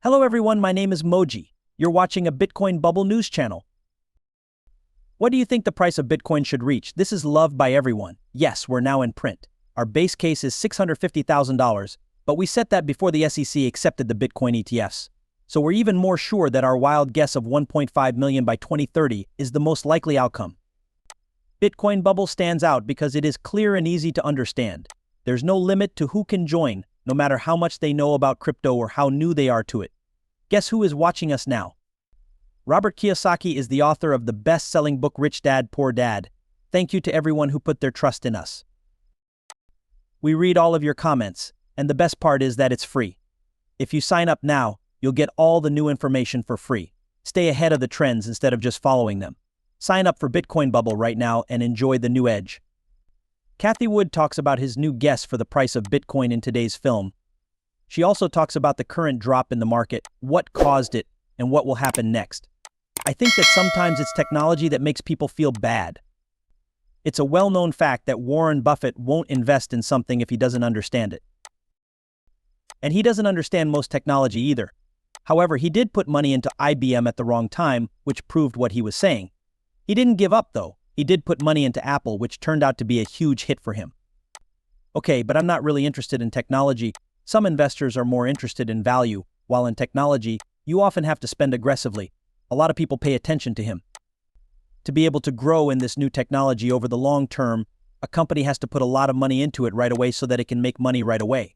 Hello everyone, my name is Moji. You're watching a Bitcoin Bubble news channel. What do you think the price of Bitcoin should reach? This is loved by everyone. Yes, we're now in print. Our base case is $650,000, but we set that before the SEC accepted the Bitcoin ETFs. So we're even more sure that our wild guess of 1.5 million by 2030 is the most likely outcome. Bitcoin Bubble stands out because it is clear and easy to understand. There's no limit to who can join, no matter how much they know about crypto or how new they are to it. Guess who is watching us now? Robert Kiyosaki is the author of the best-selling book Rich Dad, Poor Dad. Thank you to everyone who put their trust in us. We read all of your comments, and the best part is that it's free. If you sign up now, you'll get all the new information for free. Stay ahead of the trends instead of just following them. Sign up for Bitcoin Bubble right now and enjoy the new edge. Cathie Wood talks about his new guess for the price of Bitcoin in today's film. She also talks about the current drop in the market, what caused it, and what will happen next. I think that sometimes it's technology that makes people feel bad. It's a well-known fact that Warren Buffett won't invest in something if he doesn't understand it. And he doesn't understand most technology either. However, he did put money into IBM at the wrong time, which proved what he was saying. He didn't give up though. He did put money into Apple, which turned out to be a huge hit for him. Okay, but I'm not really interested in technology. Some investors are more interested in value, while in technology, you often have to spend aggressively. A lot of people pay attention to him. To be able to grow in this new technology over the long term, a company has to put a lot of money into it right away so that it can make money right away.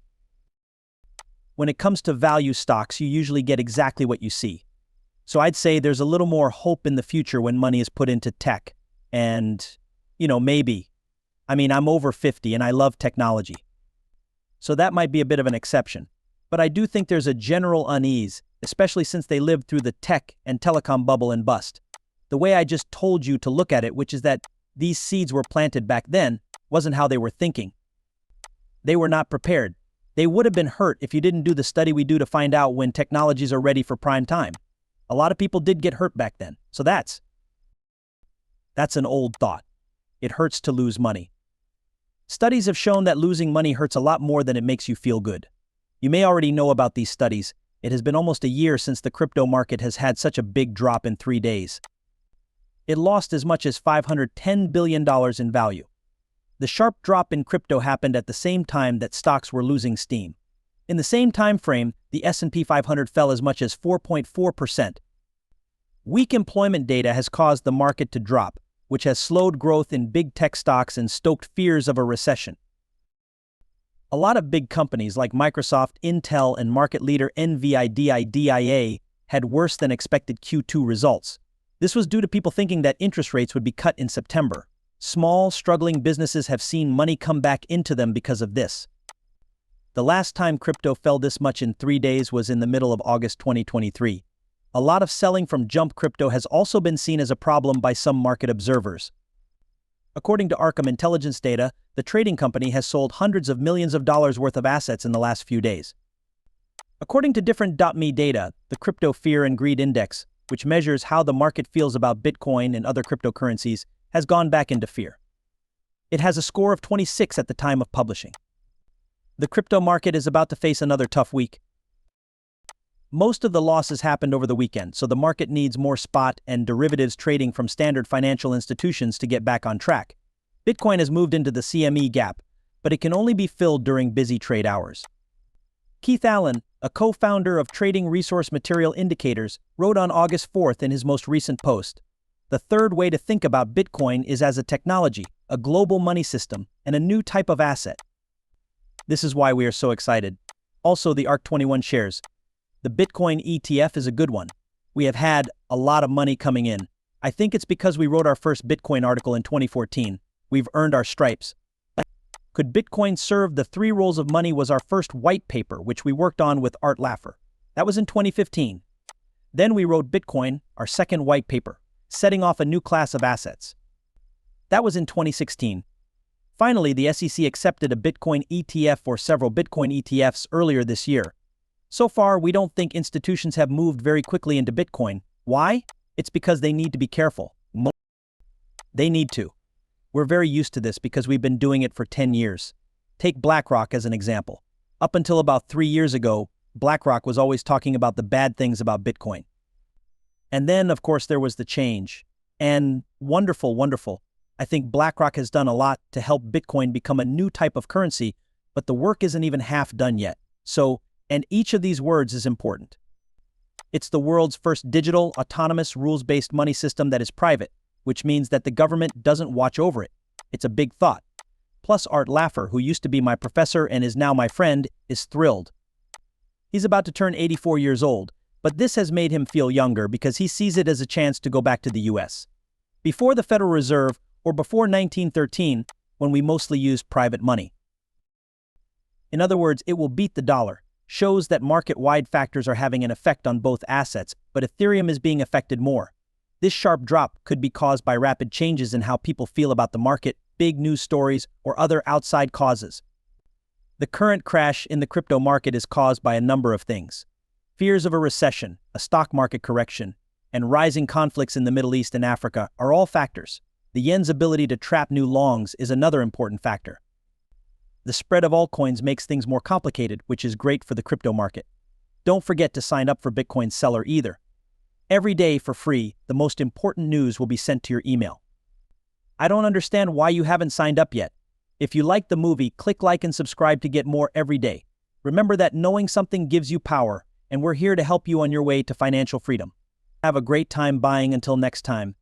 When it comes to value stocks, you usually get exactly what you see. So I'd say there's a little more hope in the future when money is put into tech. And, maybe. I'm over 50 and I love technology. So that might be a bit of an exception. But I do think there's a general unease, especially since they lived through the tech and telecom bubble and bust. The way I just told you to look at it, which is that these seeds were planted back then, wasn't how they were thinking. They were not prepared. They would have been hurt if you didn't do the study we do to find out when technologies are ready for prime time. A lot of people did get hurt back then. So that's an old thought. It hurts to lose money. Studies have shown that losing money hurts a lot more than it makes you feel good. You may already know about these studies. It has been almost a year since the crypto market has had such a big drop in 3 days. It lost as much as $510 billion in value. The sharp drop in crypto happened at the same time that stocks were losing steam. In the same time frame, the S&P 500 fell as much as 4.4%. Weak employment data has caused the market to drop, which has slowed growth in big tech stocks and stoked fears of a recession. A lot of big companies like Microsoft, Intel, and market leader NVIDIA had worse than expected Q2 results. This was due to people thinking that interest rates would be cut in September. Small, struggling businesses have seen money come back into them because of this. The last time crypto fell this much in 3 days was in the middle of August 2023. A lot of selling from jump crypto has also been seen as a problem by some market observers. According to Arkham Intelligence data, the trading company has sold hundreds of millions of dollars worth of assets in the last few days. According to different.me data, the Crypto Fear and Greed Index, which measures how the market feels about Bitcoin and other cryptocurrencies, has gone back into fear. It has a score of 26 at the time of publishing. The crypto market is about to face another tough week. Most of the losses happened over the weekend, so the market needs more spot and derivatives trading from standard financial institutions to get back on track. Bitcoin has moved into the CME gap, but it can only be filled during busy trade hours. Keith Allen, a co-founder of Trading Resource Material Indicators, wrote on August 4th in his most recent post, "The third way to think about Bitcoin is as a technology, a global money system, and a new type of asset." This is why we are so excited. Also, the ARK21 shares. The Bitcoin ETF is a good one. We have had a lot of money coming in. I think it's because we wrote our first Bitcoin article in 2014. We've earned our stripes. Could Bitcoin serve the 3 roles of money was our first white paper, which we worked on with Art Laffer. That was in 2015. Then we wrote Bitcoin, our second white paper, setting off a new class of assets. That was in 2016. Finally, the SEC accepted a Bitcoin ETF for several Bitcoin ETFs earlier this year. So far, we don't think institutions have moved very quickly into Bitcoin. Why? It's because they need to be careful. They need to. We're very used to this because we've been doing it for 10 years. Take BlackRock as an example. Up until about 3 years ago, BlackRock was always talking about the bad things about Bitcoin. And then, of course, there was the change. And wonderful, wonderful. I think BlackRock has done a lot to help Bitcoin become a new type of currency, but the work isn't even half done yet. So, and each of these words is important. It's the world's first digital, autonomous, rules-based money system that is private, which means that the government doesn't watch over it. It's a big thought. Plus, Art Laffer, who used to be my professor and is now my friend, is thrilled. He's about to turn 84 years old, but this has made him feel younger because he sees it as a chance to go back to the US. Before the Federal Reserve, or before 1913, when we mostly used private money. In other words, it will beat the dollar, shows that market-wide factors are having an effect on both assets, but Ethereum is being affected more. This sharp drop could be caused by rapid changes in how people feel about the market, big news stories, or other outside causes. The current crash in the crypto market is caused by a number of things. Fears of a recession, a stock market correction, and rising conflicts in the Middle East and Africa are all factors. The yen's ability to trap new longs is another important factor. The spread of altcoins makes things more complicated, which is great for the crypto market. Don't forget to sign up for Bitcoin Seller either. Every day for free, the most important news will be sent to your email. I don't understand why you haven't signed up yet. If you like the movie, click like and subscribe to get more every day. Remember that knowing something gives you power, and we're here to help you on your way to financial freedom. Have a great time buying until next time.